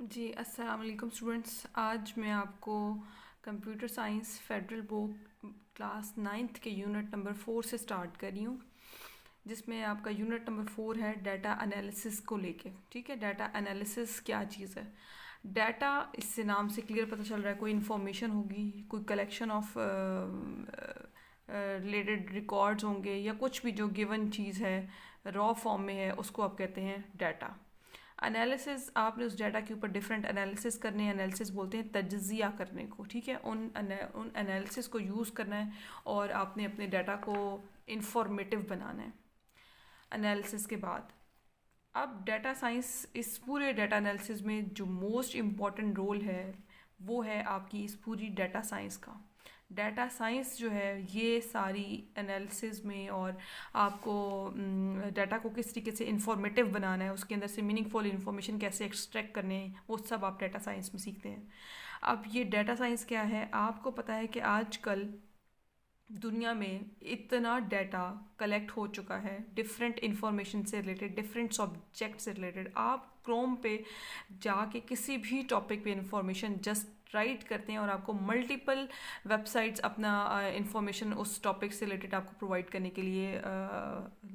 जी अस्सलाम वालेकुम स्टूडेंट्स। आज मैं आपको computer science federal board class ninth के यूनिट नंबर 4 से स्टार्ट कर रही हूँ, जिसमें आपका यूनिट नंबर 4 है डाटा एनालिसिस को लेके। ठीक है, डाटा एनालिसिस क्या चीज़ है। डाटा, इससे नाम से क्लियर पता चल रहा है कोई इन्फॉर्मेशन होगी, कोई कलेक्शन ऑफ रिलेटेड रिकॉर्ड्स होंगे या कुछ भी जो गिवन चीज़ है रॉ फॉर्म में है, उसको आप कहते हैं डाटा। एनालिसिस, आपने उस डाटा के ऊपर डिफरेंट एनालिसिस करने हैं। एनालिसिस बोलते हैं तज्जिया करने को। ठीक है, उन एनालिसिस को यूज़ करना है और आपने अपने डाटा को इंफॉर्मेटिव बनाना है एनालिसिस के बाद। अब डाटा साइंस, इस पूरे डाटा एनालिसिस में जो मोस्ट इम्पॉर्टेंट रोल है वो है आपकी इस पूरी डाटा साइंस का। डाटा साइंस जो है ये सारी एनालिसिस में और आपको डाटा को किस तरीके से इंफॉर्मेटिव बनाना है, उसके अंदर से मीनिंगफुल इन्फॉर्मेशन कैसे एक्सट्रैक्ट करने हैं, वो सब आप डाटा साइंस में सीखते हैं। अब ये डाटा साइंस क्या है, आपको पता है कि आजकल दुनिया में इतना डाटा कलेक्ट हो चुका है डिफरेंट इंफॉर्मेशन से रिलेटेड, डिफरेंट सब्जेक्ट से रिलेटेड। आप क्रोम पे जाके किसी भी टॉपिक पे इंफॉर्मेशन जस्ट राइट करते हैं और आपको मल्टीपल वेबसाइट्स अपना इंफॉर्मेशन उस टॉपिक से रिलेटेड आपको प्रोवाइड करने के लिए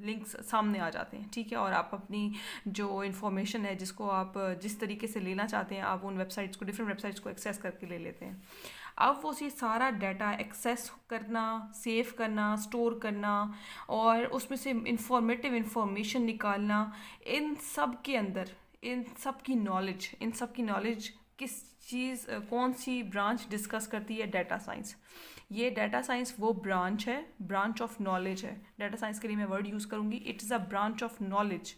लिंक्स सामने आ जाते हैं। ठीक है, और आप अपनी जो इन्फॉर्मेशन है जिसको आप जिस तरीके से लेना चाहते हैं, आप उन वेबसाइट्स को, डिफरेंट वेबसाइट्स को एक्सेस करके ले लेते हैं। अब वो ये सारा डाटा एक्सेस करना, सेव करना, स्टोर करना और उसमें से इंफॉर्मेटिव इंफॉर्मेशन निकालना, इन सब के अंदर इन सब की नॉलेज किस चीज़, कौन सी ब्रांच डिस्कस करती है, डाटा साइंस। ये डाटा साइंस वो ब्रांच है, ब्रांच ऑफ नॉलेज है। डाटा साइंस के लिए मैं वर्ड यूज़ करूँगी, it is a branch of knowledge.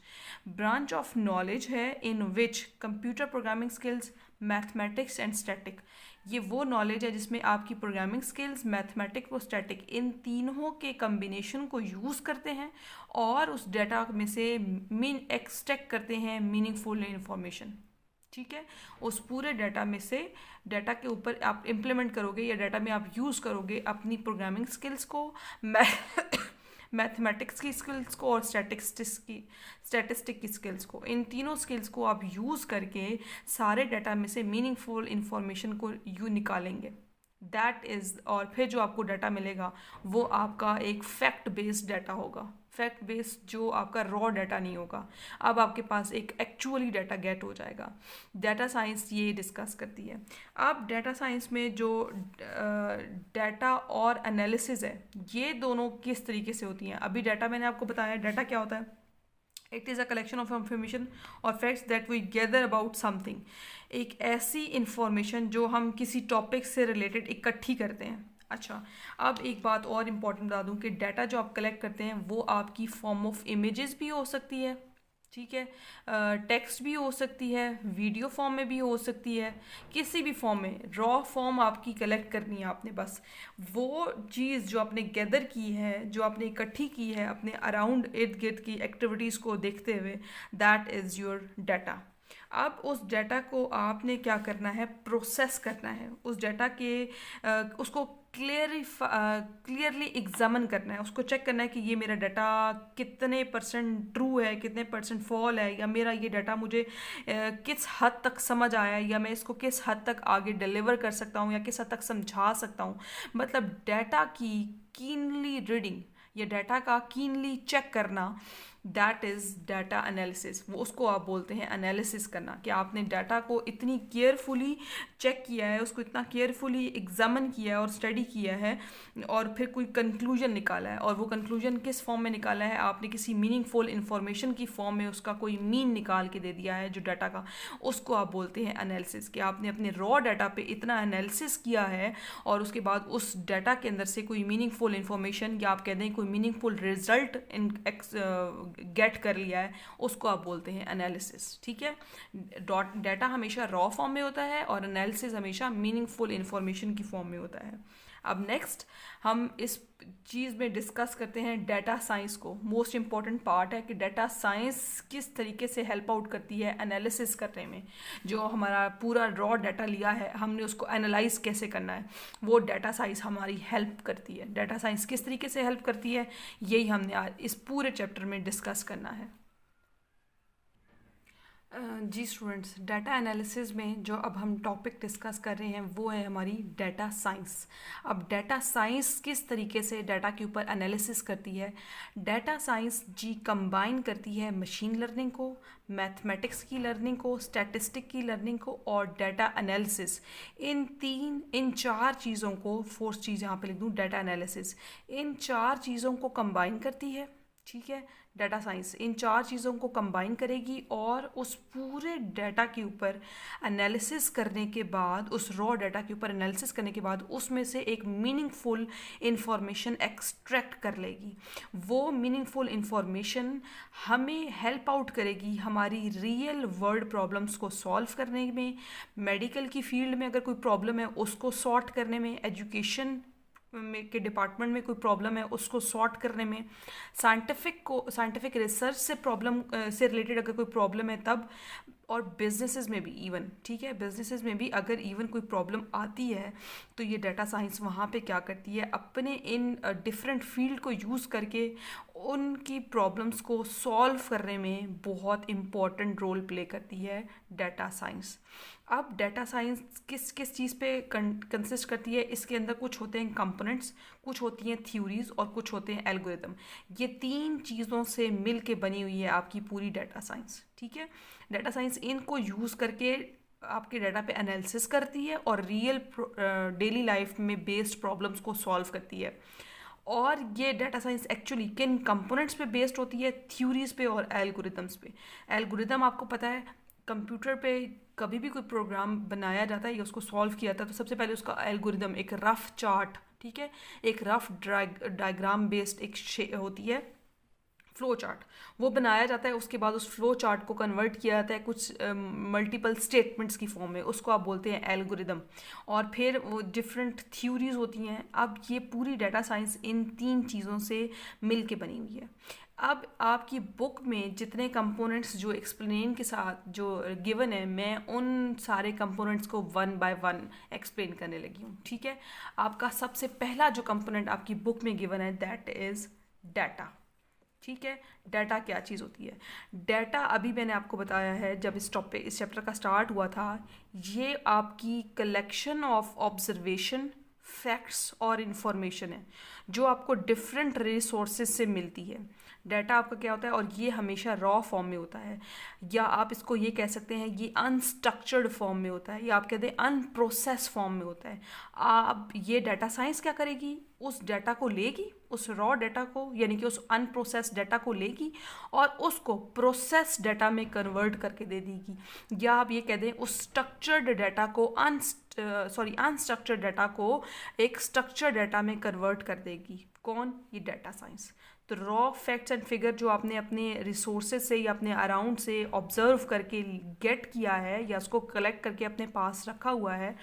Branch of knowledge है in which computer programming skills, mathematics and static, ये वो नॉलेज है जिसमें आपकी प्रोग्रामिंग स्किल्स, मैथमेटिक और स्टैटिक, इन तीनों के कम्बिनेशन को यूज़ करते हैं और उस डाटा में से मीन एक्सट्रैक्ट करते हैं मीनिंगफुल इंफॉर्मेशन। ठीक है, उस पूरे डाटा में से, डाटा के ऊपर आप इम्प्लीमेंट करोगे या डाटा में आप यूज़ करोगे अपनी प्रोग्रामिंग स्किल्स को, मैथमेटिक्स की स्किल्स को और स्टैटिस्टिक की स्किल्स को। इन तीनों स्किल्स को आप यूज़ करके सारे डाटा में से मीनिंगफुल इंफॉर्मेशन को यू निकालेंगे। दैट इज़, और फिर जो आपको डाटा मिलेगा वो आपका एक फैक्ट बेस्ड डाटा होगा। फैक्ट बेस्ड, जो आपका रॉ डाटा नहीं होगा। अब आपके पास एक एक्चुअली डाटा गेट हो जाएगा। डाटा साइंस ये डिस्कस करती है। अब डाटा साइंस में जो डाटा और एनालिसिस है, ये दोनों किस तरीके से होती हैं। अभी डाटा मैंने आपको बताया, डाटा क्या होता है। It is a collection of information और facts that we gather about something, एक ऐसी इंफॉर्मेशन जो हम किसी टॉपिक से रिलेटेड इकट्ठी करते हैं। अच्छा, अब एक बात और इम्पॉर्टेंट बता दूं कि डाटा जो आप कलेक्ट करते हैं वो आपकी फॉर्म ऑफ इमेजेस भी हो सकती है। ठीक है, टेक्स्ट भी हो सकती है, वीडियो फॉर्म में भी हो सकती है, किसी भी फॉर्म में। रॉ फॉर्म आपकी कलेक्ट करनी है आपने, बस वो चीज़ जो आपने गैदर की है, जो आपने इकट्ठी की है अपने अराउंड इर्द गिर्द की एक्टिविटीज़ को देखते हुए, दैट इज़ योर डाटा। अब उस डाटा को आपने क्या करना है, प्रोसेस करना है। उस डाटा के उसको क्लियरली एग्जामिन करना है, उसको चेक करना है कि ये मेरा डाटा कितने परसेंट ट्रू है, कितने परसेंट फॉल है, या मेरा ये डाटा मुझे किस हद तक समझ आया है, या मैं इसको किस हद तक आगे डिलीवर कर सकता हूँ या किस हद तक समझा सकता हूँ। मतलब डाटा की कीनली रीडिंग या डाटा का कीनली चेक करना, दैट इज़ डाटा एनालिसिस। वो उसको आप बोलते हैं एनालिसिस करना, कि आपने डाटा को इतनी केयरफुली चेक किया है, उसको इतना केयरफुली एग्जामिन किया है और स्टडी किया है और फिर कोई कंक्लूजन निकाला है। और वो कंक्लूजन किस फॉर्म में निकाला है, आपने किसी मीनिंगफुल इन्फॉर्मेशन की फॉर्म में उसका कोई मीन निकाल के दे दिया है जो डाटा का, उसको आप बोलते हैं एनालिसिस। कि आपने अपने रॉ डाटा पे इतना एनालिसिस किया है और उसके बाद उस डाटा के अंदर से कोई मीनिंगफुल इन्फॉर्मेशन, या आप कह दें कोई मीनिंगफुल रिजल्ट गेट कर लिया है, उसको आप बोलते हैं एनालिसिस। ठीक है, डाटा हमेशा रॉ फॉर्म में होता है और एनालिसिस हमेशा मीनिंगफुल इंफॉर्मेशन की फॉर्म में होता है। अब नेक्स्ट हम इस चीज़ में डिस्कस करते हैं डाटा साइंस को। मोस्ट इंपॉर्टेंट पार्ट है कि डाटा साइंस किस तरीके से हेल्प आउट करती है एनालिसिस करने में। जो हमारा पूरा रॉ डाटा लिया है, हमने उसको एनालाइज कैसे करना है, वो डाटा साइंस हमारी हेल्प करती है। डाटा साइंस किस तरीके से हेल्प करती है, यही हमने आज इस पूरे चैप्टर में डिस्कस करना है। जी स्टूडेंट्स, डाटा एनालिसिस में जो अब हम टॉपिक डिस्कस कर रहे हैं वो है हमारी डाटा साइंस। अब डाटा साइंस किस तरीके से डाटा के ऊपर एनालिसिस करती है? डाटा साइंस जी कंबाइन करती है मशीन लर्निंग को, मैथमेटिक्स की लर्निंग को, स्टैटिस्टिक की लर्निंग को और डाटा एनालिसिस। इन चार चीज़ों को, फोर्थ चीज़ यहाँ पे लिख दूँ डाटा एनालिसिस, इन चार चीज़ों को कंबाइन करती है। ठीक है, डाटा साइंस इन चार चीज़ों को कंबाइन करेगी और उस पूरे डाटा के ऊपर एनालिसिस करने के बाद, उस रॉ डाटा के ऊपर एनालिसिस करने के बाद उसमें से एक मीनिंगफुल इंफॉर्मेशन एक्सट्रैक्ट कर लेगी। वो मीनिंगफुल इंफॉर्मेशन हमें हेल्प आउट करेगी हमारी रियल वर्ल्ड प्रॉब्लम्स को सॉल्व करने में, मेडिकल की फील्ड में अगर कोई प्रॉब्लम है उसको सॉर्ट करने में, एजुकेशन में के डिपार्टमेंट में कोई प्रॉब्लम है उसको सॉर्ट करने में, साइंटिफिक रिसर्च से प्रॉब्लम से रिलेटेड अगर कोई प्रॉब्लम है तब, और बिजनेसेस में भी इवन, ठीक है, बिजनेसेस में भी अगर इवन कोई प्रॉब्लम आती है तो ये डाटा साइंस वहाँ पे क्या करती है, अपने इन डिफरेंट फील्ड को यूज़ करके उनकी प्रॉब्लम्स को सॉल्व करने में बहुत इम्पॉर्टेंट रोल प्ले करती है डाटा साइंस। अब डाटा साइंस किस किस चीज़ पे कंसिस्ट करती है? इसके अंदर कुछ होते हैं कंपोनेंट्स, कुछ होती हैं थ्योरीज और कुछ होते हैं एल्गोरिदम। ये तीन चीज़ों से मिल के बनी हुई है आपकी पूरी डाटा साइंस। ठीक है, डाटा साइंस इनको यूज़ करके आपके डाटा पे एनालिसिस करती है और रियल डेली लाइफ में बेस्ड प्रॉब्लम्स को सॉल्व करती है। और ये डाटा साइंस एक्चुअली किन कंपोनेंट्स पे बेस्ड होती है? थ्योरीज पे और एल्गोरिदम्स पे। एल्गोरिदम आपको पता है, कंप्यूटर पे कभी भी कोई प्रोग्राम बनाया जाता है या उसको सॉल्व किया जाता है तो सबसे पहले उसका एल्गोरिदम एक रफ चार्ट, ठीक है, एक रफ डायग्राम बेस्ड एक होती है फ्लो चार्ट, वो बनाया जाता है। उसके बाद उस फ्लो चार्ट को कन्वर्ट किया जाता है कुछ मल्टीपल स्टेटमेंट्स की फॉर्म में, उसको आप बोलते हैं एल्गोरिदम। और फिर वो डिफरेंट थ्योरीज होती हैं। अब ये पूरी डाटा साइंस इन तीन चीज़ों से मिल के बनी हुई है। अब आपकी बुक में जितने कंपोनेंट्स जो एक्सप्लेन के साथ जो गिवन है, मैं उन सारे कंपोनेंट्स को वन बाय वन एक्सप्लेन करने लगी हूँ। ठीक है, आपका सबसे पहला जो कंपोनेंट आपकी बुक में गिवन है दैट इज़ डाटा। ठीक है, डाटा क्या चीज़ होती है? डाटा अभी मैंने आपको बताया है जब इस चैप्टर का स्टार्ट हुआ था, ये आपकी कलेक्शन ऑफ ऑब्जर्वेशन, फैक्ट्स और इन्फॉर्मेशन है जो आपको डिफरेंट रिसोर्सेज से मिलती है। डाटा आपका क्या होता है, और ये हमेशा रॉ फॉर्म में होता है, या आप इसको ये कह सकते हैं ये अनस्ट्रक्चर्ड फॉर्म में होता है, या आप कहते हैं अनप्रोसेस फॉर्म में होता है। आप ये डाटा साइंस क्या करेगी, उस डाटा को लेगी, उस रॉ डाटा को यानी कि उस अनप्रोसेस डाटा को लेगी और उसको प्रोसेस डाटा में कन्वर्ट करके दे देगी। या आप ये कह दें उस स्ट्रक्चर्ड डाटा को अनस्ट्रक्चर्ड डाटा को एक स्ट्रक्चर्ड डाटा में कन्वर्ट कर देगी। कौन? ये डाटा साइंस। तो रॉ फैक्ट्स एंड फिगर जो आपने अपने रिसोर्सेज से या अपने अराउंड से ऑब्जर्व करके गेट किया है या उसको कलेक्ट करके अपने पास रखा हुआ है,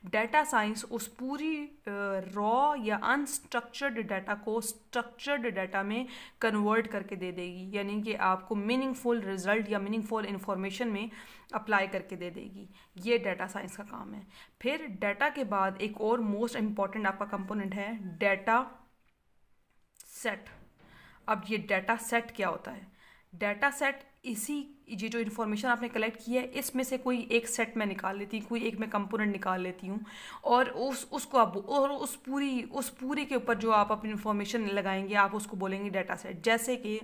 डाटा साइंस उस पूरी रॉ या अनस्ट्रक्चर्ड डाटा को स्ट्रक्चर्ड डाटा में कन्वर्ट करके दे देगी, यानी कि आपको मीनिंगफुल रिजल्ट या मीनिंगफुल इंफॉर्मेशन में अप्लाई करके दे देगी। ये डाटा साइंस का काम है। फिर डाटा के बाद एक और मोस्ट इम्पॉर्टेंट आपका कंपोनेंट है डाटा सेट। अब ये डाटा सेट क्या होता है? डाटा सेट ये जो इन्फॉर्मेशन आपने कलेक्ट की है इसमें से कोई एक सेट मैं निकाल लेती हूँ, कोई एक मैं कंपोनेंट निकाल लेती हूँ और उसको आप और उस पूरी के ऊपर जो आप अपनी इन्फॉर्मेशन लगाएंगे आप उसको बोलेंगे डाटा सेट। जैसे कि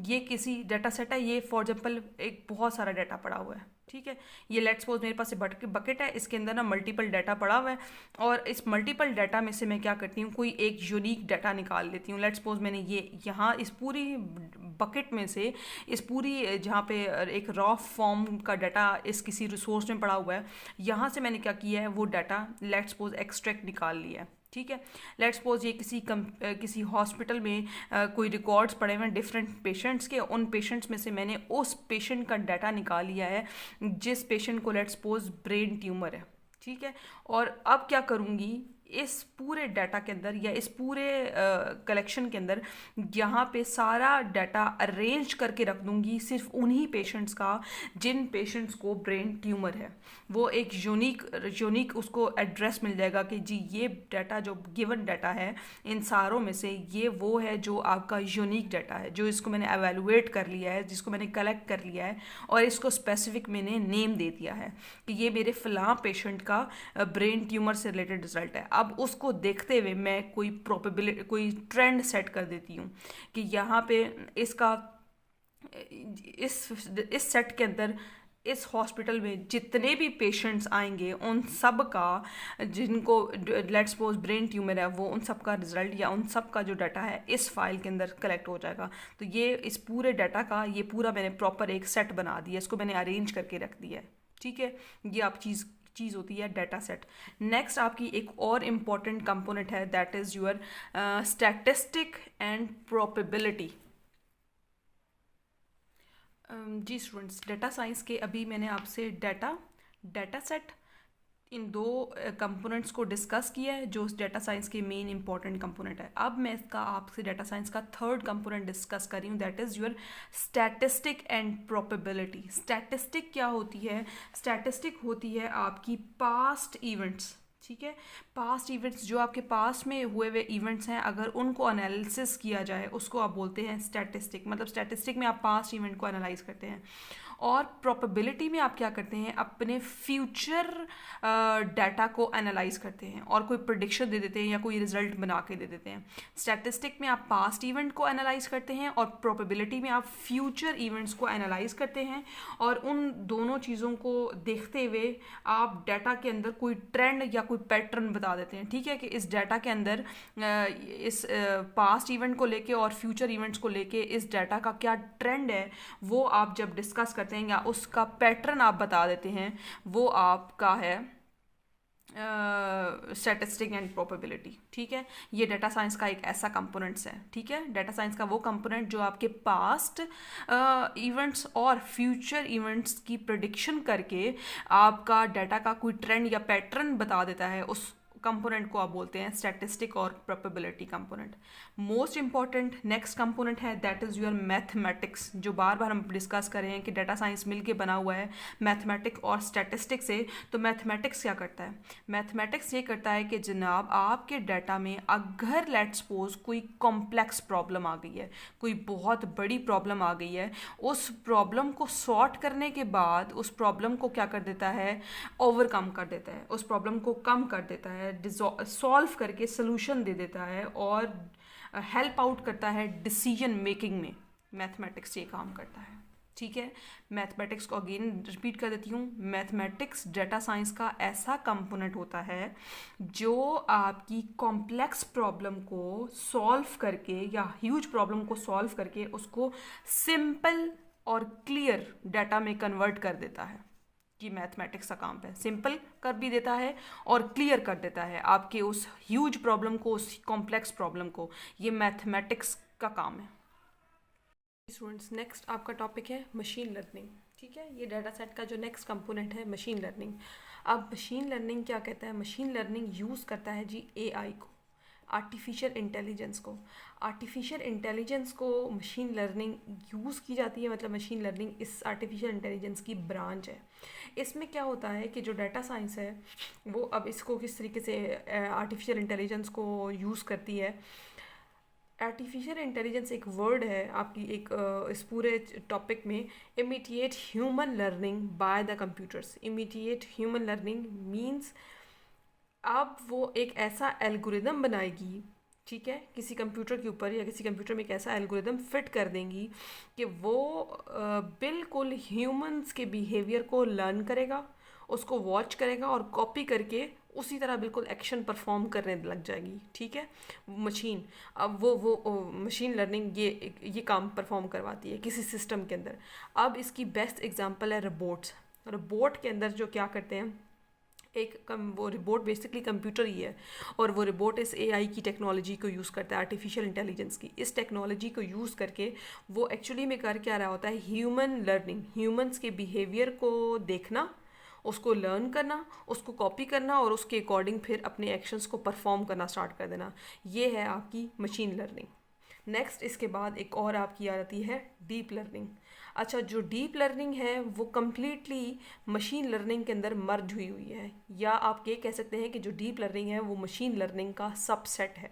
ये किसी डाटा सेट है, ये फॉर एग्जांपल एक बहुत सारा डाटा पड़ा हुआ है। ठीक है, ये लेट्स सपोज मेरे पास बकेट है, इसके अंदर ना मल्टीपल डाटा पड़ा हुआ है और इस मल्टीपल डाटा में से मैं क्या करती हूँ, कोई एक यूनिक डाटा निकाल लेती हूँ। लेट्स सपोज मैंने ये यहाँ इस पूरी बकेट में से इस पूरी जहाँ पे एक रॉ फॉर्म का डाटा इस किसी रिसोर्स में पड़ा हुआ है, यहाँ से मैंने क्या किया है वो डाटा लेट्स सपोज एक्सट्रैक्ट निकाल लिया है। ठीक है, लेट्स सपोज ये किसी हॉस्पिटल में कोई रिकॉर्ड्स पड़े हुए हैं डिफरेंट पेशेंट्स के, उन पेशेंट्स में से मैंने उस पेशेंट का डाटा निकाल लिया है जिस पेशेंट को लेट्स सपोज ब्रेन ट्यूमर है। ठीक है, और अब क्या करूँगी, इस पूरे डाटा के अंदर या इस पूरे कलेक्शन के अंदर यहाँ पे सारा डाटा अरेंज करके रख दूंगी सिर्फ उन्हीं पेशेंट्स का जिन पेशेंट्स को ब्रेन ट्यूमर है। वो एक यूनिक उसको एड्रेस मिल जाएगा कि जी ये डाटा जो गिवन डाटा है इन सारों में से ये वो है जो आपका यूनिक डाटा है, जो इसको मैंने एवेलुएट कर लिया है, जिसको मैंने कलेक्ट कर लिया है और इसको स्पेसिफिक मैंने नेम दे दिया है कि ये मेरे फलां पेशेंट का ब्रेन ट्यूमर से रिलेटेड रिजल्ट है। अब उसको देखते हुए मैं कोई प्रोबेबिलिटी कोई ट्रेंड सेट कर देती हूँ कि यहाँ पे इसका इस सेट के अंदर इस हॉस्पिटल में जितने भी पेशेंट्स आएंगे उन सब का जिनको लेट्स सपोज ब्रेन ट्यूमर है वो उन सब का रिजल्ट या उन सब का जो डाटा है इस फाइल के अंदर कलेक्ट हो जाएगा। तो ये इस पूरे डाटा का ये पूरा मैंने प्रॉपर एक सेट बना दिया, इसको मैंने अरेंज करके रख दिया है। ठीक है, ये आप चीज़ होती है डाटा सेट। नेक्स्ट आपकी एक और इम्पॉर्टेंट कंपोनेंट है that is your statistic and probability. जी स्टूडेंट्स, डाटा साइंस के अभी मैंने आपसे डाटा सेट इन दो कंपोनेंट्स को डिस्कस किया है जो डाटा साइंस के मेन इंपॉर्टेंट कंपोनेंट है। अब मैं इसका आपसे डाटा साइंस का थर्ड कंपोनेंट डिस्कस कर रही हूँ that is your statistic and probability. Statistic क्या होती है? स्टैटिस्टिक होती है आपकी पास्ट इवेंट्स। ठीक है, पास्ट इवेंट्स जो आपके पास में हुए हुए इवेंट्स हैं अगर उनको एनालिसिस किया जाए उसको आप बोलते हैं स्टैटिस्टिक। मतलब स्टैटिस्टिक में आप पास्ट इवेंट को एनालाइज करते हैं और प्रोबेबिलिटी में आप क्या करते हैं अपने फ्यूचर डाटा को एनालाइज करते हैं और कोई प्रेडिक्शन दे देते हैं या कोई रिजल्ट बना के दे देते हैं। स्टैटिस्टिक में आप पास्ट इवेंट को एनालाइज करते हैं और प्रोबेबिलिटी में आप फ्यूचर इवेंट्स को एनालाइज करते हैं और उन दोनों चीज़ों को देखते हुए आप डाटा के अंदर कोई ट्रेंड या कोई पैटर्न बता देते हैं। ठीक है, कि इस डाटा के अंदर इस पास्ट इवेंट को लेके और फ्यूचर इवेंट्स को लेके इस डाटा का क्या ट्रेंड है वो आप जब डिस्कस करते हैं या उसका पैटर्न आप बता देते हैं वो आपका है स्टैटिस्टिक एंड प्रोबेबिलिटी। ठीक है, ये डाटा साइंस का एक ऐसा कंपोनेंट्स है। ठीक है, डाटा साइंस का वो कंपोनेंट जो आपके पास्ट इवेंट्स और फ्यूचर इवेंट्स की प्रेडिक्शन करके आपका डाटा का कोई ट्रेंड या पैटर्न बता देता है, उस कंपोनेंट को आप बोलते हैं स्टैटिस्टिक और probability component. Most important next component है दैट इज़ योर मैथमेटिक्स, जो बार बार हम डिस्कस कर रहे हैं कि डाटा साइंस मिलके बना हुआ है मैथमेटिक्स और स्टैटिस्टिक्स से। तो मैथमेटिक्स क्या करता है? मैथमेटिक्स ये करता है कि जनाब आपके डाटा में अगर लेट सपोज कोई कॉम्प्लेक्स प्रॉब्लम आ गई है, कोई बहुत बड़ी प्रॉब्लम आ गई है, उस प्रॉब्लम को सॉर्ट करने के बाद उस प्रॉब्लम को क्या कर देता है? ओवरकम कर देता है, उस प्रॉब्लम को कम कर देता है, सॉल्व करके सोल्यूशन दे देता है और हेल्प आउट करता है डिसीजन मेकिंग में। मैथमेटिक्स ये काम करता है। ठीक है, मैथमेटिक्स को अगेन रिपीट कर देती हूँ, मैथमेटिक्स डाटा साइंस का ऐसा कंपोनेंट होता है जो आपकी कॉम्प्लेक्स प्रॉब्लम को सॉल्व करके या ह्यूज प्रॉब्लम को सॉल्व करके उसको सिंपल और क्लियर डाटा में कन्वर्ट कर देता है। कि मैथमेटिक्स का काम है, सिंपल कर भी देता है और क्लियर कर देता है आपके उस ह्यूज प्रॉब्लम को, उस कॉम्प्लेक्स प्रॉब्लम को। ये मैथमेटिक्स का काम है। स्टूडेंट्स, नेक्स्ट आपका टॉपिक है मशीन लर्निंग। ठीक है, ये डाटा सेट का जो नेक्स्ट कंपोनेंट है मशीन लर्निंग। अब मशीन लर्निंग क्या कहता है? मशीन लर्निंग यूज़ करता है जी एआई को, आर्टिफिशियल इंटेलिजेंस को। आर्टिफिशियल इंटेलिजेंस को मशीन लर्निंग यूज़ की जाती है, मतलब मशीन लर्निंग इस आर्टिफिशियल इंटेलिजेंस की ब्रांच है। इसमें क्या होता है कि जो डाटा साइंस है वो अब इसको किस तरीके से आर्टिफिशियल इंटेलिजेंस को यूज़ करती है। आर्टिफिशियल इंटेलिजेंस एक वर्ड है आपकी एक इस पूरे टॉपिक में। Immediate human learning by the computers. Immediate human learning means अब वो एक ऐसा एल्गोरिदम बनाएगी, ठीक है, किसी कंप्यूटर के ऊपर या किसी कंप्यूटर में एक ऐसा एल्गोरिदम फिट कर देंगी कि वो बिल्कुल ह्यूमंस के बिहेवियर को लर्न करेगा, उसको वॉच करेगा और कॉपी करके उसी तरह बिल्कुल एक्शन परफॉर्म करने लग जाएगी। ठीक है, मशीन अब वो मशीन लर्निंग ये काम परफॉर्म करवाती है किसी सिस्टम के अंदर। अब इसकी बेस्ट एग्जांपल है रोबोट्स। रोबोट के अंदर जो क्या करते हैं, वो रोबोट बेसिकली कंप्यूटर ही है और वो रोबोट इस एआई की टेक्नोलॉजी को यूज़ करता है, आर्टिफिशियल इंटेलिजेंस की। इस टेक्नोलॉजी को यूज़ करके वो एक्चुअली में कर क्या रहा होता है? ह्यूमन लर्निंग, ह्यूमंस के बिहेवियर को देखना, उसको लर्न करना, उसको कॉपी करना और उसके अकॉर्डिंग फिर अपने एक्शंस को परफॉर्म करना स्टार्ट कर देना। ये है आपकी मशीन लर्निंग। नेक्स्ट इसके बाद एक और आपकी आ जाती है डीप लर्निंग। अच्छा, जो डीप लर्निंग है वो कम्प्लीटली मशीन लर्निंग के अंदर मर्ज हुई हुई है, या आप ये कह सकते हैं कि जो डीप लर्निंग है वो मशीन लर्निंग का सबसेट है।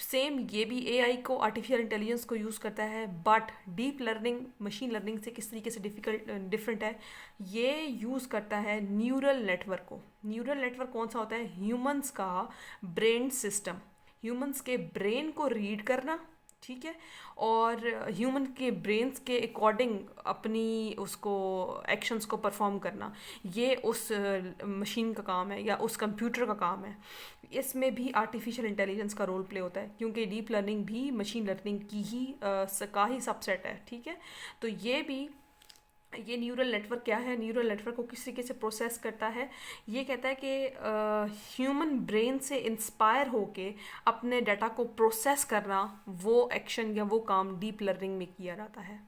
सेम ये भी एआई को, आर्टिफिशियल इंटेलिजेंस को यूज़ करता है, but deep learning machine learning से किस तरीके से डिफरेंट है, ये यूज़ करता है न्यूरल नेटवर्क को। न्यूरल नेटवर्क कौन सा होता है? ह्यूमंस का ब्रेन सिस्टम, ह्यूमंस के ब्रेन को रीड करना, ठीक है, और ह्यूमन के ब्रेन्स के अकॉर्डिंग अपनी उसको एक्शंस को परफॉर्म करना, ये उस मशीन का काम है या उस कंप्यूटर का काम है। इसमें भी आर्टिफिशियल इंटेलिजेंस का रोल प्ले होता है, क्योंकि डीप लर्निंग भी मशीन लर्निंग की ही का ही सबसेट है, ठीक है। तो ये न्यूरल नेटवर्क क्या है? न्यूरल नेटवर्क को किस तरीके से प्रोसेस करता है? ये कहता है कि ह्यूमन ब्रेन से इंस्पायर होके अपने डाटा को प्रोसेस करना, वो एक्शन या वो काम डीप लर्निंग में किया जाता है।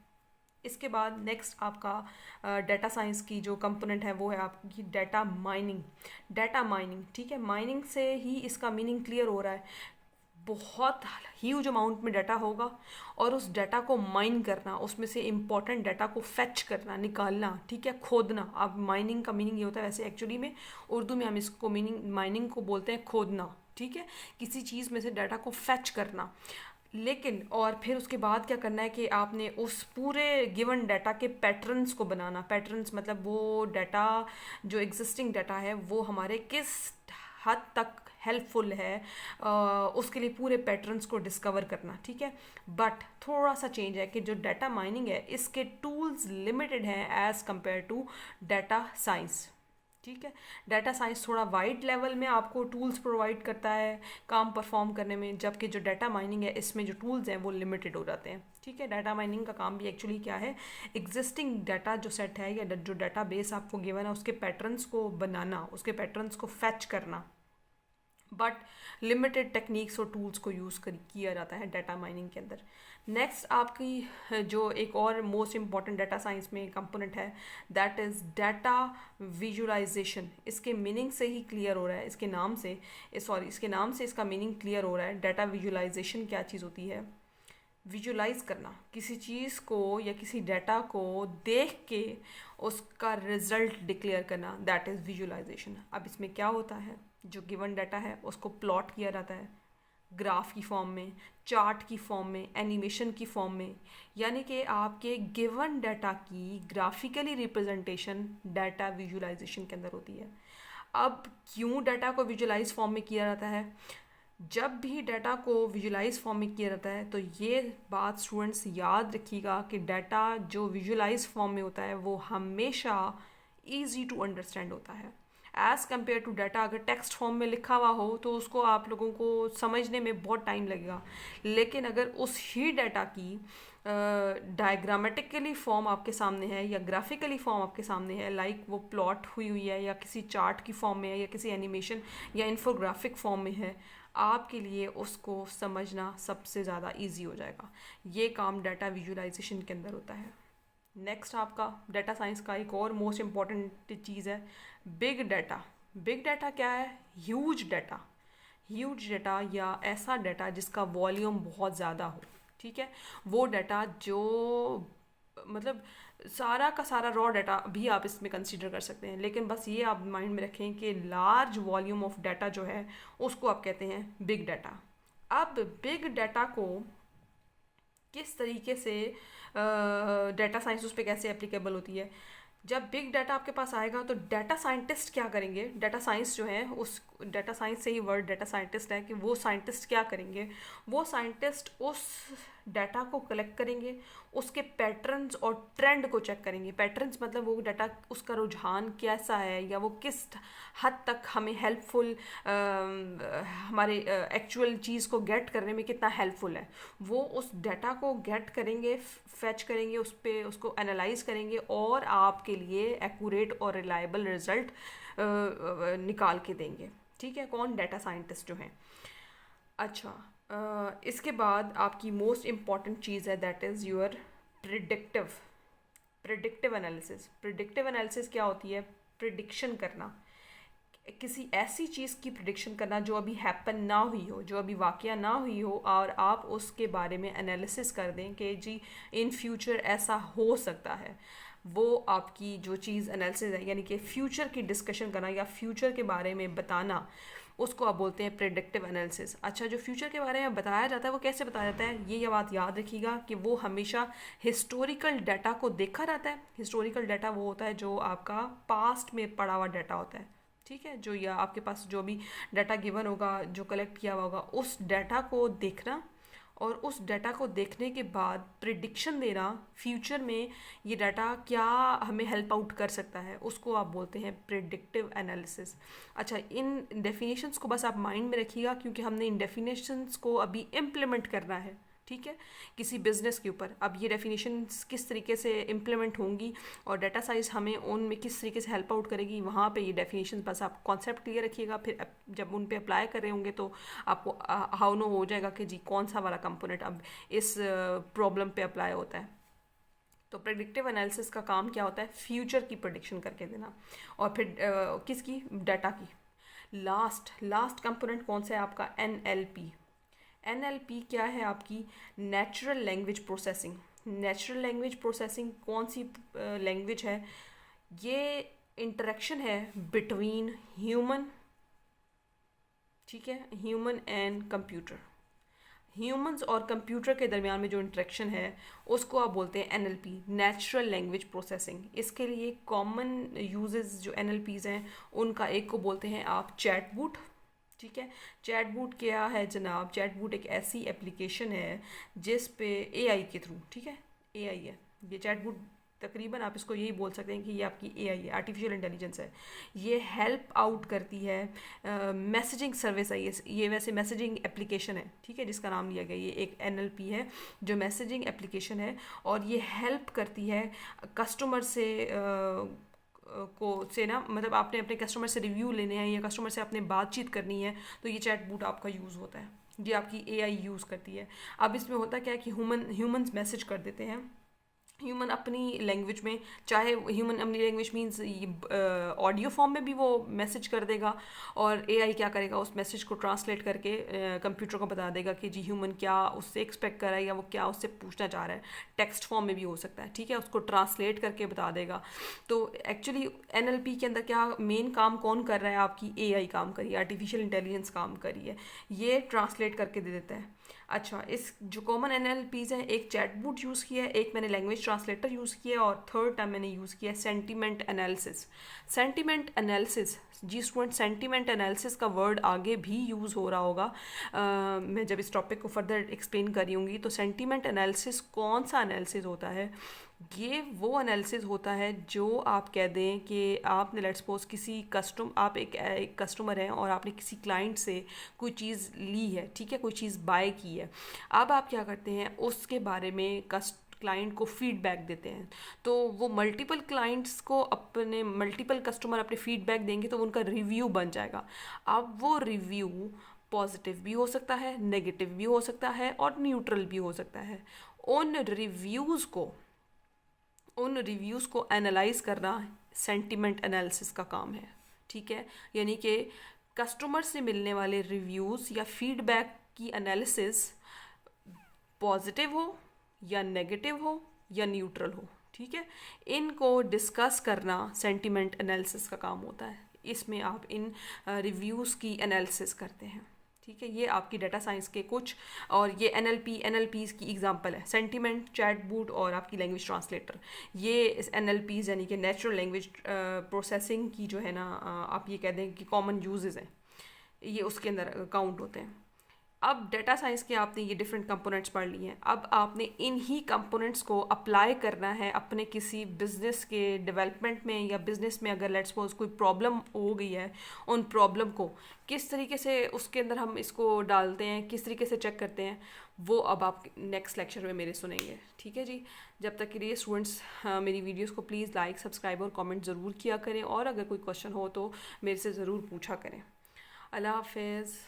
इसके बाद नेक्स्ट आपका डाटा साइंस की जो कंपोनेंट है वो है आपकी डाटा माइनिंग। डाटा माइनिंग, ठीक है, माइनिंग से ही इसका मीनिंग क्लियर हो रहा है। बहुत ह्यूज अमाउंट में डाटा होगा और उस डाटा को माइन करना, उसमें से इम्पॉर्टेंट डाटा को फेच करना, निकालना, ठीक है, खोदना। अब माइनिंग का मीनिंग ये होता है, वैसे एक्चुअली में उर्दू में हम इसको माइनिंग को बोलते हैं खोदना, ठीक है, किसी चीज़ में से डाटा को फेच करना। लेकिन और फिर उसके बाद क्या करना है कि आपने उस पूरे गिवन डाटा के पैटर्न्स को बनाना। पैटर्न्स मतलब वो डाटा, जो एग्जिस्टिंग डाटा है वो हमारे किस हद तक हेल्पफुल है, उसके लिए पूरे पैटर्न्स को डिस्कवर करना, ठीक है। बट थोड़ा सा चेंज है कि जो डाटा माइनिंग है इसके टूल्स लिमिटेड हैं as compare to data science, ठीक है। डाटा साइंस थोड़ा वाइड लेवल में आपको टूल्स प्रोवाइड करता है काम परफॉर्म करने में, जबकि जो डाटा माइनिंग है इसमें जो टूल्स हैं वो लिमिटेड हो जाते हैं, ठीक है। डाटा माइनिंग का काम भी एक्चुअली क्या है? एग्जिस्टिंग डाटा जो सेट है या जो डाटा बेस आपको गिवन है उसके पैटर्न्स को बनाना, उसके पैटर्न्स को फैच करना, बट लिमिटेड टेक्निक्स और टूल्स को यूज़ किया जाता है डाटा माइनिंग के अंदर। नेक्स्ट आपकी जो एक और मोस्ट इम्पॉर्टेंट डाटा साइंस में कंपोनेंट है, दैट इज़ डाटा विजुअलाइजेशन। इसके मीनिंग से ही क्लियर हो रहा है, इसके नाम से, इसके नाम से इसका मीनिंग क्लियर हो रहा है। डाटा विजुअलाइजेशन क्या चीज़ होती है? विजुलाइज करना, किसी चीज़ को या किसी डाटा को देख के उसका रिजल्ट डिक्लेयर करना, दैट इज़ विजुलाइजेशन। अब इसमें क्या होता है? जो गिवन डाटा है उसको प्लॉट किया जाता है ग्राफ की फॉर्म में, चार्ट की फॉर्म में, एनिमेशन की फॉर्म में, यानी कि आपके गिवन डाटा की ग्राफिकली रिप्रेजेंटेशन डाटा विजुलाइजेशन के अंदर होती है। अब क्यों डाटा को विजुलाइज फॉर्म में किया जाता है? जब भी डाटा को विजुलाइज फॉर्म में किया जाता है तो ये बात स्टूडेंट्स याद रखिएगा कि डाटा जो विजुलाइज फॉर्म में होता है वो हमेशा ईजी टू अंडरस्टैंड होता है एज़ कम्पेयर टू डाटा अगर टेक्स्ट फॉर्म में लिखा हुआ हो तो उसको आप लोगों को समझने में बहुत टाइम लगेगा। लेकिन अगर उस ही डाटा की डायग्रामेटिकली फॉर्म आपके सामने है या ग्राफिकली फॉर्म आपके सामने है, लाइक वो प्लॉट हुई है या किसी चार्ट की फॉर्म में है या किसी एनिमेशन या इन्फोग्राफिक फॉर्म में है, आपके लिए उसको समझना सबसे ज़्यादा इजी हो जाएगा। ये काम डाटा विजुअलाइजेशन के अंदर होता है। नेक्स्ट आपका डाटा साइंस का एक और मोस्ट इम्पॉर्टेंट चीज़ है बिग डाटा। बिग डाटा क्या है? Huge data. ह्यूज डाटा या ऐसा डाटा जिसका वॉल्यूम बहुत ज़्यादा हो, ठीक है। वो डाटा जो मतलब सारा का सारा रॉ डाटा भी आप इसमें कंसीडर कर सकते हैं, लेकिन बस ये आप माइंड में रखें कि लार्ज वॉल्यूम ऑफ डाटा जो है उसको आप कहते हैं बिग डाटा। अब बिग डाटा को किस तरीके से डाटा साइंस उस पर कैसे एप्लीकेबल होती है? जब बिग डाटा आपके पास आएगा तो डाटा साइंटिस्ट क्या करेंगे? डाटा साइंस जो है, उस डाटा साइंस से ही वर्ड डाटा साइंटिस्ट है कि वो साइंटिस्ट क्या करेंगे? वो साइंटिस्ट उस डाटा को कलेक्ट करेंगे, उसके पैटर्न्स और ट्रेंड को चेक करेंगे। पैटर्न्स मतलब वो डाटा, उसका रुझान कैसा है या वो किस हद तक हमें हेल्पफुल, हमारे एक्चुअल चीज़ को गेट करने में कितना हेल्पफुल है। वो उस डाटा को गेट करेंगे, फैच करेंगे, उस पर उसको एनालाइज करेंगे और आपके लिए एक्यूरेट और रिलायबल रिजल्ट निकाल के देंगे, ठीक है। कौन? डाटा साइंटिस्ट जो हैं। अच्छा, इसके बाद आपकी मोस्ट इम्पॉर्टेंट चीज़ है that is your predictive analysis. Predictive analysis क्या होती है? प्रिडिक्शन करना, किसी ऐसी चीज़ की प्रिडिक्शन करना जो अभी हैपन ना हुई हो, जो अभी वाक़या ना हुई हो, और आप उसके बारे में एनालिसिस कर दें कि जी इन फ्यूचर ऐसा हो सकता है। वो आपकी जो चीज़ एनालिसिस है, यानी कि फ्यूचर की डिस्कशन करना या फ्यूचर के बारे में बताना, उसको आप बोलते हैं प्रेडिक्टिव एनालिसिस। अच्छा, जो फ्यूचर के बारे में बताया जाता है वो कैसे बताया जाता है, ये बात याद रखिएगा कि वो हमेशा हिस्टोरिकल डाटा को देखा रहता है। हिस्टोरिकल डाटा वो होता है जो आपका पास्ट में पड़ा हुआ डाटा होता है, ठीक है, जो या आपके पास जो भी डाटा गिवन होगा, जो कलेक्ट किया हुआ होगा, उस डाटा को देखना और उस डाटा को देखने के बाद प्रिडिक्शन देना फ्यूचर में ये डाटा क्या हमें हेल्प आउट कर सकता है, उसको आप बोलते हैं प्रिडिक्टिव एनालिसिस। अच्छा, इन डेफिनेशंस को बस आप माइंड में रखिएगा क्योंकि हमने इन डेफिनेशंस को अभी इम्प्लीमेंट करना है, ठीक है, किसी बिजनेस के ऊपर। अब ये डेफिनेशंस किस तरीके से इम्प्लीमेंट होंगी और डाटा साइज हमें उनमें किस तरीके से हेल्प आउट करेगी, वहाँ पे ये डेफिनेशंस बस आप कॉन्सेप्ट क्लियर रखिएगा। फिर जब उन पे अप्लाई कर रहे होंगे तो आपको हाउ नो हो जाएगा कि जी कौन सा वाला कंपोनेंट अब इस प्रॉब्लम पे अप्लाई होता है। तो प्रेडिक्टिव एनालिसिस का काम क्या होता है, फ्यूचर की प्रेडिक्शन करके देना, और फिर किसकी, डाटा की। लास्ट कंपोनेंट कौन सा है आपका, एनएलपी। एनएलपी क्या है आपकी, natural language processing. Natural language processing कौन सी लैंग्वेज है, ये इंटरेक्शन है बिटवीन ह्यूमन, ठीक है, ह्यूमन एंड कंप्यूटर। ह्यूमंस और कंप्यूटर के दरमियान में जो इंटरेक्शन है उसको आप बोलते हैं एनएलपी, नेचुरल लैंग्वेज प्रोसेसिंग। इसके लिए कॉमन यूजेस जो एनएलपीज हैं उनका एक को बोलते हैं आप चैटबूट, ठीक है। चैटबूट क्या है जनाब, चैटबूट एक ऐसी एप्लीकेशन है जिस पे एआई के थ्रू, ठीक है, एआई है ये चैटबूट, तकरीबन आप इसको यही बोल सकते हैं कि ये आपकी एआई है, आर्टिफिशियल इंटेलिजेंस है। ये हेल्प आउट करती है, मैसेजिंग सर्विस है ये वैसे मैसेजिंग एप्लीकेशन है, ठीक है, जिसका नाम लिया गया, ये एक एनएलपी है जो मैसेजिंग एप्लीकेशन है, और ये हेल्प करती है कस्टमर से ना, मतलब आपने अपने कस्टमर से रिव्यू लेने हैं या कस्टमर से आपने बातचीत करनी है तो ये चैटबूट आपका यूज़ होता है, ये आपकी एआई यूज़ करती है। अब इसमें होता क्या है कि ह्यूमंस मैसेज कर देते हैं, ह्यूमन अपनी लैंग्वेज में, चाहे ह्यूमन अपनी लैंग्वेज मीन्स ऑडियो फॉर्म में भी वो मैसेज कर देगा, और एआई क्या करेगा, उस मैसेज को ट्रांसलेट करके कंप्यूटर को बता देगा कि जी ह्यूमन क्या उससे एक्सपेक्ट कर रहा है या वो क्या उससे पूछना चाह रहा है। टेक्स्ट फॉर्म में भी हो सकता है, ठीक है, उसको ट्रांसलेट करके बता देगा। तो एक्चुअली एनएलपी के अंदर क्या मेन काम कौन कर रहा है, आपकी एआई काम करी है, आर्टिफिशियल इंटेलिजेंस काम करी है, ये ट्रांसलेट करके दे देता है। अच्छा, इस जो कॉमन एनएलपीज़ हैं, एक चैटबूट यूज़ किया है, एक मैंने लैंग्वेज ट्रांसलेटर यूज़ किया है, और थर्ड टाइम मैंने यूज़ किया है सेंटिमेंट एनालिसिस। सेंटिमेंट एनालिसिस, जी स्टूडेंट, सेंटिमेंट एनालिसिस का वर्ड आगे भी यूज़ हो रहा होगा, मैं जब इस टॉपिक को फर्दर एक्सप्लेन करी होंगी। तो सेंटिमेंट एनालिसिस कौन सा एनालिसिस होता है, ये वो एनालिसिस होता है जो आप कह दें कि आपने लेट्स सपोज किसी आप एक कस्टमर हैं और आपने किसी क्लाइंट से कोई चीज़ ली है, ठीक है, कोई चीज़ बाय की है। अब आप क्या करते हैं, उसके बारे में क्लाइंट को फीडबैक देते हैं। तो वो मल्टीपल क्लाइंट्स को, अपने मल्टीपल कस्टमर अपने फीडबैक देंगे तो उनका रिव्यू बन जाएगा। अब वो रिव्यू पॉजिटिव भी हो सकता है, नेगेटिव भी हो सकता है, और न्यूट्रल भी हो सकता है। उन रिव्यूज़ को एनालाइज करना सेंटिमेंट एनालिसिस का काम है, ठीक है। यानी कि कस्टमर से मिलने वाले रिव्यूज़ या फीडबैक की एनालिसिस पॉजिटिव हो या नेगेटिव हो या न्यूट्रल हो, ठीक है, इनको डिस्कस करना सेंटिमेंट एनालिसिस का काम होता है। इसमें आप इन रिव्यूज़ की एनालिसिस करते हैं, ठीक है। ये आपकी डाटा साइंस के कुछ, और ये एनएलपीज़ की एग्जांपल है, सेंटिमेंट, चैटबूट और आपकी लैंग्वेज ट्रांसलेटर। ये एनएलपीज़ यानी कि नेचुरल लैंग्वेज प्रोसेसिंग की जो है ना, आप ये कह दें कि कॉमन यूजेस हैं, ये उसके अंदर काउंट होते हैं। अब डाटा साइंस के आपने ये डिफरेंट कंपोनेंट्स पढ़ लिए हैं, अब आपने इन ही कंपोनेंट्स को अप्लाई करना है अपने किसी बिजनेस के डेवलपमेंट में, या बिजनेस में अगर लेट्स सपोज कोई प्रॉब्लम हो गई है, उन प्रॉब्लम को किस तरीके से उसके अंदर हम इसको डालते हैं, किस तरीके से चेक करते हैं, वो अब आप नेक्स्ट लेक्चर में मेरे सुनेंगे, ठीक है जी। जब तक के लिए स्टूडेंट्स मेरी वीडियोस को प्लीज़ लाइक, सब्सक्राइब और कमेंट ज़रूर किया करें, और अगर कोई क्वेश्चन हो तो मेरे से ज़रूर पूछा करें। अल्लाह हाफिज़।